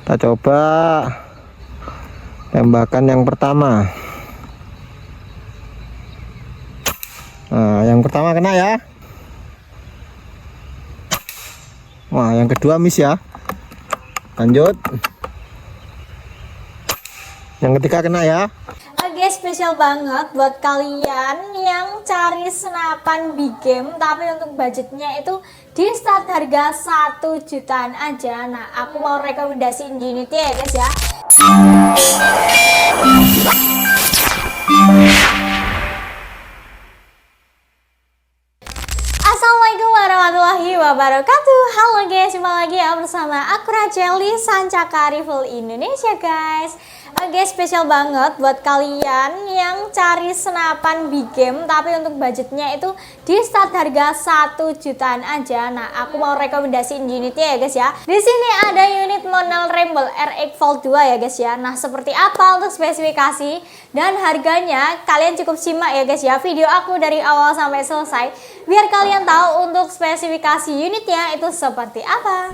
Kita coba tembakan yang pertama. Nah, yang pertama kena ya. Wah, yang kedua miss ya. Lanjut. Yang ketiga kena ya. Oke, spesial banget buat kalian yang cari senapan big game tapi untuk budgetnya itu di start harga 1 jutaan aja. Nah, aku mau rekomendasiin unitnya ya guys ya. Assalamualaikum warahmatullahi wabarakatuh. Halo guys, jumpa lagi ya bersama aku Racheli Sancaka Rifle Indonesia guys. Oke, spesial banget buat kalian yang cari senapan big game tapi untuk budgetnya itu di start harga 1 jutaan aja. Nah, aku mau rekomendasiin unitnya ya guys ya. Di sini ada unit model Rainbow RX Volt 2 ya guys ya. Nah, seperti apa untuk spesifikasi dan harganya, kalian cukup simak ya guys ya video aku dari awal sampai selesai biar kalian tahu untuk spesifikasi unitnya itu seperti apa.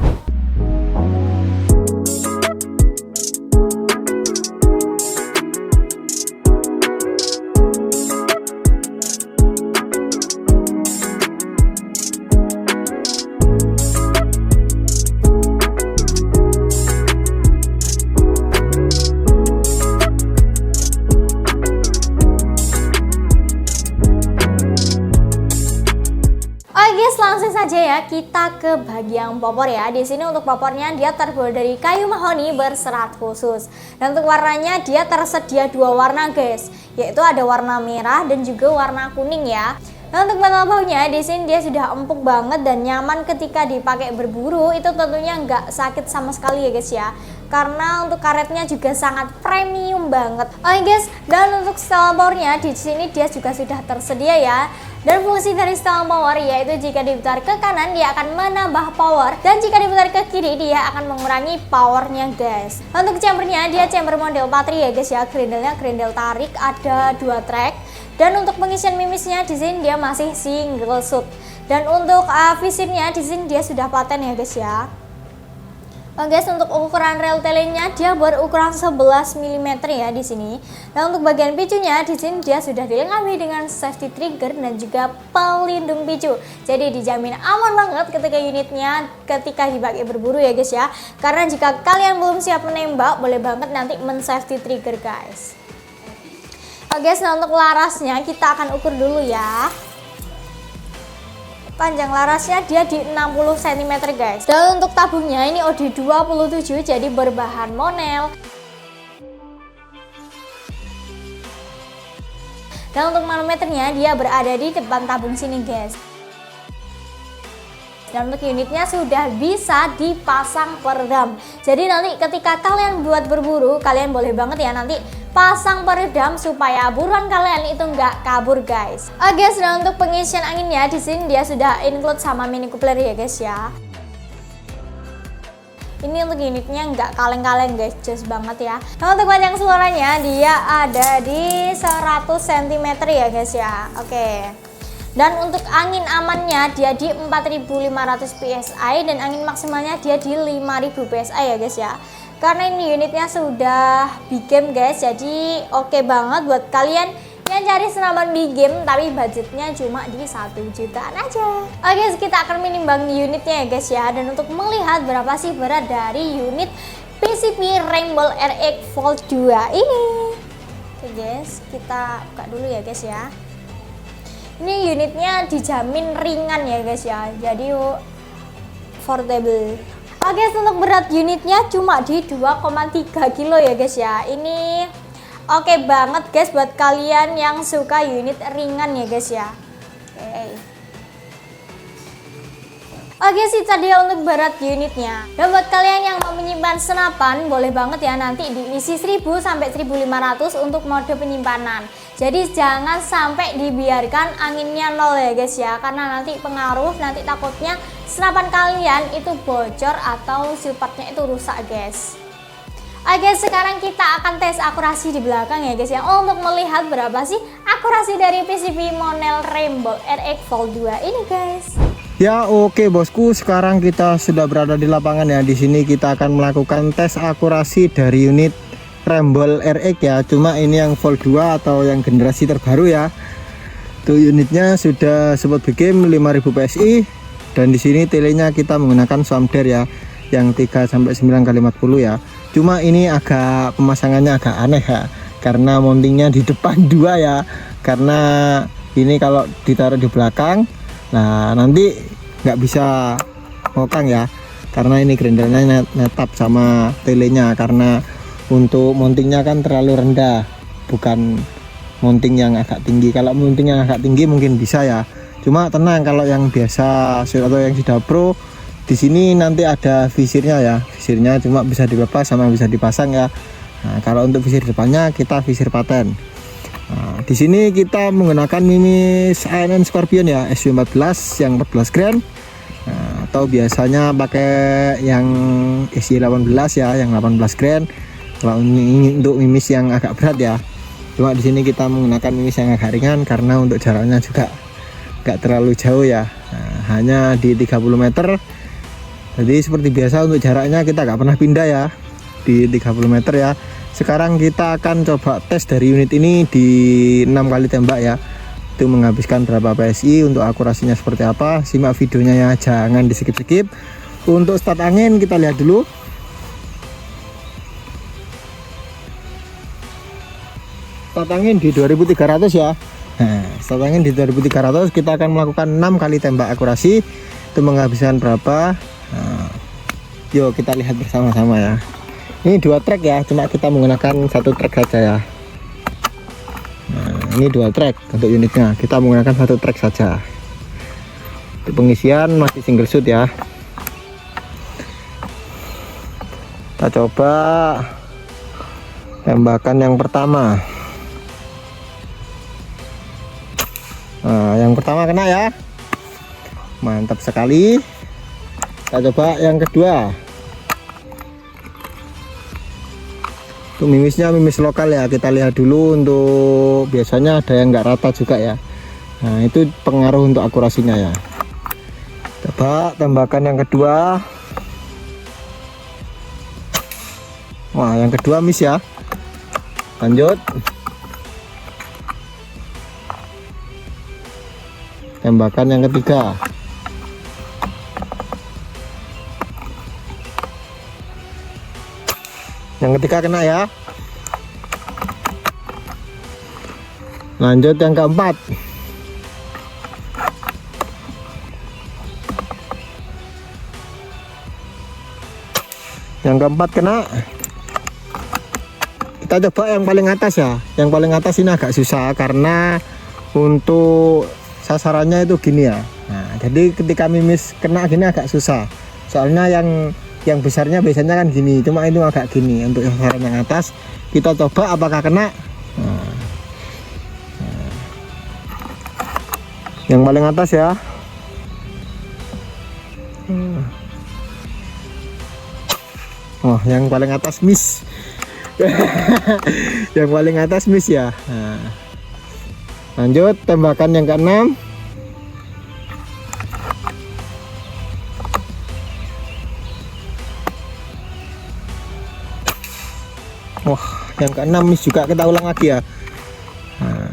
Langsung saja ya kita ke bagian popor ya. Di sini untuk popornya dia terbuat dari kayu mahoni berserat khusus. Dan untuk warnanya dia tersedia dua warna guys, yaitu ada warna merah dan juga warna kuning ya. Nah, untuk metal baunya di sini dia sudah empuk banget dan nyaman ketika dipakai berburu. Itu tentunya nggak sakit sama sekali ya guys ya. Karena untuk karetnya juga sangat premium banget. Oke guys, dan untuk setel powernya di sini dia juga sudah tersedia ya. Dan fungsi dari setel power yaitu jika diputar ke kanan dia akan menambah power dan jika diputar ke kiri dia akan mengurangi powernya guys. Untuk chambernya dia chamber model patri ya guys ya. Grendelnya grendel tarik, ada 2 track. Dan untuk pengisian mimisnya di sini dia masih single shoot. Dan untuk visirnya di sini dia sudah paten ya guys ya. Oke guys, untuk ukuran rel telenya dia berukuran 11 mm ya di sini. Nah, untuk bagian picunya di sini dia sudah dilengkapi dengan safety trigger dan juga pelindung picu. Jadi dijamin aman banget ketika unitnya ketika dipakai berburu ya guys ya. Karena jika kalian belum siap menembak, boleh banget nanti men-safety trigger guys. Oke guys, nah untuk larasnya kita akan ukur dulu ya. Panjang larasnya dia di 60 cm guys. Dan untuk tabungnya ini OD27 jadi berbahan monel. Dan untuk manometernya dia berada di depan tabung sini guys. Dan untuk unitnya sudah bisa dipasang peredam. Jadi nanti ketika kalian buat berburu, kalian boleh banget ya nanti pasang peredam supaya buruan kalian itu nggak kabur guys. Oke guys, nah untuk pengisian anginnya di sini dia sudah include sama mini coupler ya guys ya. Ini untuk unitnya nggak kaleng-kaleng guys, just banget ya. Nah untuk panjang suaranya dia ada di 100 cm ya guys ya. Oke. Dan untuk angin amannya dia di 4500 PSI dan angin maksimalnya dia di 5000 PSI ya guys ya. Karena ini unitnya sudah big game guys, jadi oke banget buat kalian yang cari senapan big game tapi budgetnya cuma di 1 jutaan aja. Oke, kita akan menimbang unitnya ya guys ya. Dan untuk melihat berapa sih berat dari unit PCP Rainbow RX Volt 2 ini. Oke guys, kita buka dulu ya guys ya. Ini unitnya dijamin ringan ya guys ya, jadi portable. Oke, untuk berat unitnya cuma di 2,3 kilo ya guys ya. Ini oke banget guys buat kalian yang suka unit ringan ya guys ya. Oke sih tadi untuk berat unitnya. Dan buat kalian yang mau menyimpan senapan, boleh banget ya nanti diisi 1000 sampai 1500 untuk mode penyimpanan. Jadi jangan sampai dibiarkan anginnya nol ya guys ya, karena nanti pengaruh, nanti takutnya senapan kalian itu bocor atau supportnya itu rusak guys. Oke, sekarang kita akan tes akurasi di belakang ya guys ya, untuk melihat berapa sih akurasi dari PCP model Rainbow RX Volt 2 ini guys. Ya oke bosku, sekarang kita sudah berada di lapangan ya. Di sini kita akan melakukan tes akurasi dari unit Rembol RX ya. Cuma ini yang Volt 2 atau yang generasi terbaru ya. Tuh unitnya sudah support BGM 5000 PSI dan di sini telenya kita menggunakan Swamder ya, yang 3 sampai 9 kali 40 ya. Cuma ini agak pemasangannya agak aneh ya, karena mountingnya di depan 2 ya. Karena ini kalau ditaruh di belakang, nah nanti nggak bisa ngokang ya, karena ini grendelnya netap sama telenya. Karena untuk mountingnya kan terlalu rendah, bukan mounting yang agak tinggi. Kalau mounting yang agak tinggi mungkin bisa ya, cuma tenang, kalau yang biasa atau yang sudah pro, di sini nanti ada visirnya ya. Visirnya cuma bisa dilepas sama bisa dipasang ya. Nah, kalau untuk visir depannya kita visir paten. Nah, di sini kita menggunakan Mimis ANN Scorpion ya, SW14 yang 14 grand. Nah, atau biasanya pakai yang SY18 ya, yang 18 grand. Kalau ini untuk Mimis yang agak berat ya. Cuma di sini kita menggunakan Mimis yang agak ringan karena untuk jaraknya juga nggak terlalu jauh ya. Nah, hanya di 30 meter. Jadi seperti biasa untuk jaraknya kita nggak pernah pindah ya, di 30 meter ya. Sekarang kita akan coba tes dari unit ini di 6 kali tembak ya. Itu menghabiskan berapa PSI, untuk akurasinya seperti apa. Simak videonya ya, jangan di skip-skip. Untuk start angin kita lihat dulu. Start angin di 2300 ya. Nah, start angin di 2300, kita akan melakukan 6 kali tembak akurasi. Itu menghabiskan berapa? Nah, yuk kita lihat bersama-sama ya. Ini 2 track ya, cuma kita menggunakan 1 track saja ya. Nah, ini 2 track untuk unitnya, kita menggunakan 1 track saja. Untuk pengisian masih single shoot ya. Kita coba tembakan yang pertama. Nah, yang pertama kena ya, mantap sekali. Kita coba yang kedua. Untuk mimisnya mimis lokal ya, kita lihat dulu. Untuk biasanya ada yang nggak rata juga ya. Nah itu pengaruh untuk akurasinya ya. Coba tembakan yang kedua. Wah yang kedua miss ya. Lanjut. Tembakan yang ketiga. Yang ketiga kena ya. Lanjut yang keempat. Yang keempat kena. Kita coba yang paling atas ya. Yang paling atas ini agak susah karena untuk sasarannya itu gini ya. Nah, jadi ketika mimis kena gini agak susah. Soalnya yang besarnya biasanya kan gini, cuma itu agak gini. Untuk sasaran yang atas kita coba apakah kena. Nah, yang paling atas ya. Oh yang paling atas miss. Yang paling atas miss ya. Nah, lanjut tembakan yang ke-6. Wah, yang ke-6 miss juga, kita ulang lagi ya. Nah.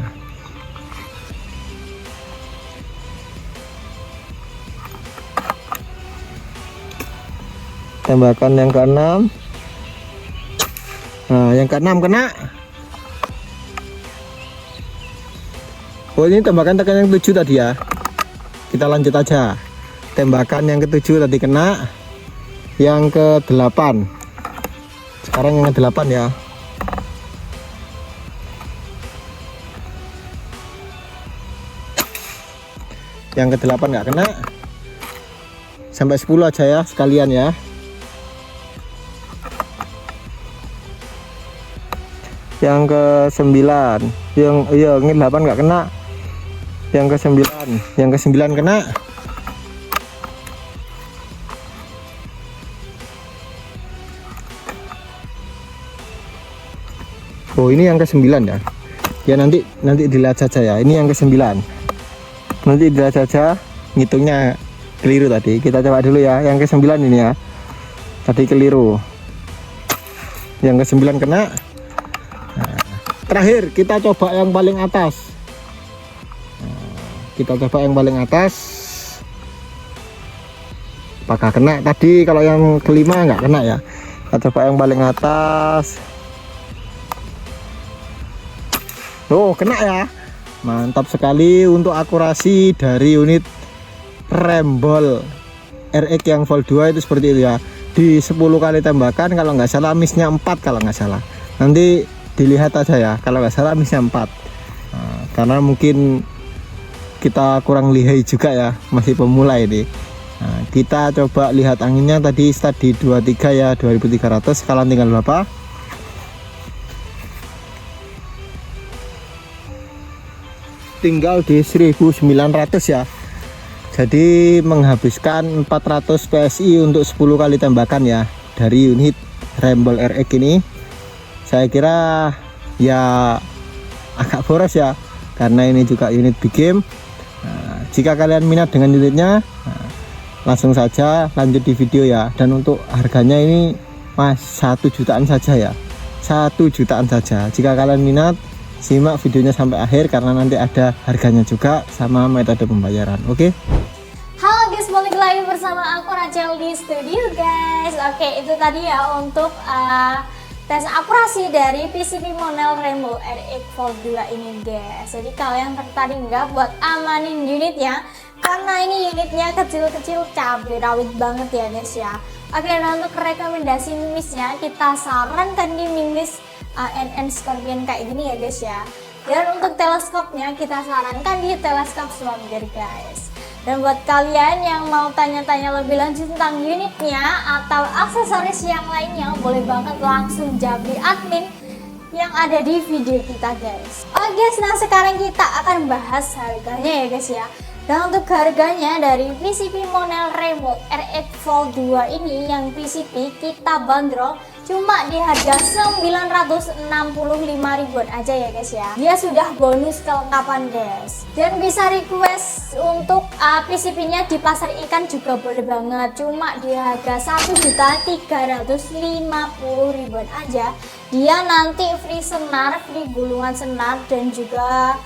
Tembakan yang ke-6. Nah, yang ke-6 kena. Oh, ini tembakan tekan yang 7 tadi ya. Kita lanjut aja. Tembakan yang ke-7 tadi kena. Yang ke-8. Sekarang yang ke-8 ya. Yang ke-8 nggak kena. Sampai 10 aja ya sekalian ya. Yang ke-9, yang 8 nggak kena. Yang ke-9 kena. Oh ini yang ke-9 ya. Ya nanti dilihat saja ya. Ini yang ke-9. Nanti dilihat saja, ngitungnya keliru tadi. Kita coba dulu ya, yang ke-9 ini ya. Tadi keliru. Yang ke-9 kena. Nah, terakhir kita coba yang paling atas. Nah, kita coba yang paling atas. Apakah kena? Tadi kalau yang kelima nggak kena ya. Kita coba yang paling atas. Oh, kena ya. Mantap sekali untuk akurasi dari unit rembol RX yang Volt 2 itu seperti itu ya. Di 10 kali tembakan kalau nggak salah missnya 4 kalau nggak salah. Nanti dilihat aja ya, kalau nggak salah missnya 4. Nah, karena mungkin kita kurang lihai juga ya, masih pemula ini. Nah, kita coba lihat anginnya tadi start di 23 ya, 2300. Sekarang tinggal berapa? Tinggal di 1900 ya. Jadi menghabiskan 400 PSI untuk 10 kali tembakan ya dari unit rembol RX ini. Saya kira ya agak boros ya, karena ini juga unit big game. Nah, jika kalian minat dengan unitnya, langsung saja lanjut di video ya. Dan untuk harganya ini mas 1 jutaan saja ya, 1 jutaan saja. Jika kalian minat, simak videonya sampai akhir karena nanti ada harganya juga sama metode pembayaran. Oke? Halo guys, balik lagi bersama aku Rachel di studio guys. Oke, itu tadi ya untuk tes akurasi dari PCB Monel Rembol RX Volt 2 ini guys. Jadi kalian tertarik nggak buat amanin unitnya? Karena ini unitnya kecil-kecil, cabai rawit banget ya guys ya. Oke, nah untuk rekomendasi mimisnya kita sarankan di mimis NN Scorpion kayak gini ya guys ya. Dan untuk teleskopnya kita sarankan di teleskop Swanger guys. Dan buat kalian yang mau tanya-tanya lebih lanjut tentang unitnya atau aksesoris yang lainnya, boleh banget langsung japri admin yang ada di video kita guys. Oke guys, nah sekarang kita akan bahas harganya ya guys ya. Dan untuk harganya dari PCB Monel Rembol RX Volt 2 ini, yang PCB kita bandrol cuma di harga 965 ribuan aja ya guys ya. Dia sudah bonus kelengkapan guys. Dan bisa request untuk PCB nya di pasar ikan juga boleh banget. Cuma di harga 1.350.000 ribuan aja. Dia nanti free senar, free gulungan senar, dan juga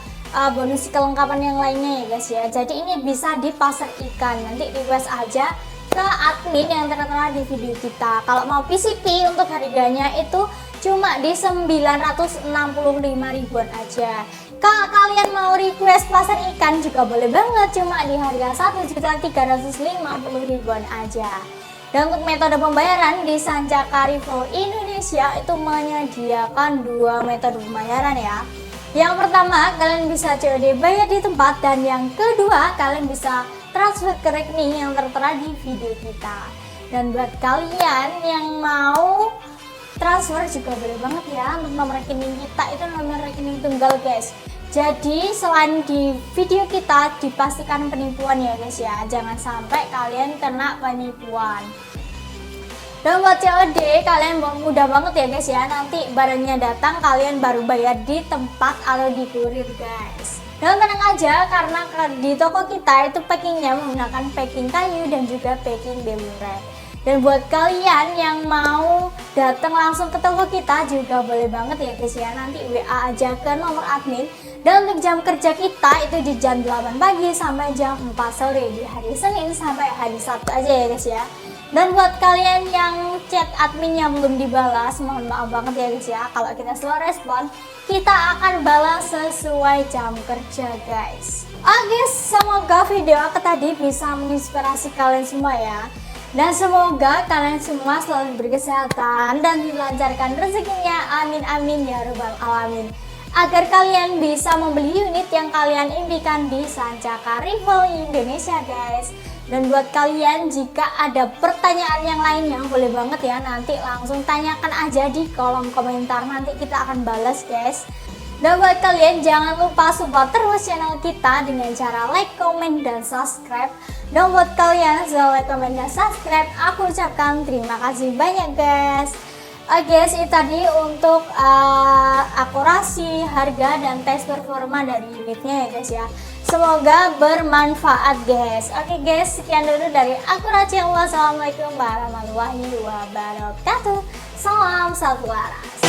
bonus kelengkapan yang lainnya ya guys ya. Jadi ini bisa di pasar ikan. Nanti request aja ke admin yang tertera di video kita. Kalau mau PCB untuk harganya itu cuma di 965 ribuan aja. Kalau kalian mau request pasar ikan juga boleh banget, cuma di harga 1.350 ribuan aja. Dan untuk metode pembayaran di Sancaka Rival Indonesia itu menyediakan 2 metode pembayaran ya. Yang pertama, kalian bisa COD bayar di tempat, dan yang kedua kalian bisa transfer ke rekening yang tertera di video kita. Dan buat kalian yang mau transfer juga boleh banget ya. Untuk nomor rekening kita itu nomor rekening tunggal guys. Jadi selain di video kita dipastikan penipuan ya guys ya. Jangan sampai kalian kena penipuan. Dan buat COD kalian mudah banget ya guys ya. Nanti barangnya datang kalian baru bayar di tempat atau di kurir guys. Dan tenang aja karena di toko kita itu packingnya menggunakan packing kayu dan juga packing bambu wrap. Dan buat kalian yang mau datang langsung ke toko kita juga boleh banget ya guys ya. Nanti WA aja ke nomor admin. Dan untuk jam kerja kita itu di jam 8 pagi sampai jam 4 sore di hari Senin sampai hari Sabtu aja ya guys ya. Dan buat kalian yang chat admin yang belum dibalas, mohon maaf banget ya guys ya. Kalau kita slow respon, kita akan balas sesuai jam kerja guys. Oke, semoga video aku tadi bisa menginspirasi kalian semua ya. Dan semoga kalian semua selalu berkesehatan dan dilancarkan rezekinya, amin amin ya rabbal alamin. Agar kalian bisa membeli unit yang kalian impikan di Sancaka Rival Indonesia guys. Dan buat kalian jika ada pertanyaan yang lainnya boleh banget ya, nanti langsung tanyakan aja di kolom komentar, nanti kita akan balas guys. Dan buat kalian jangan lupa support terus channel kita dengan cara like, comment, dan subscribe. Dan buat kalian yang like, comment, dan subscribe, aku ucapkan terima kasih banyak guys. Oke guys, itu tadi untuk akurasi, harga, dan tes performa dari unitnya ya guys ya. Semoga bermanfaat guys. Oke guys, sekian dulu dari aku Raci. Wassalamualaikum warahmatullahi wabarakatuh. Salam satu waras.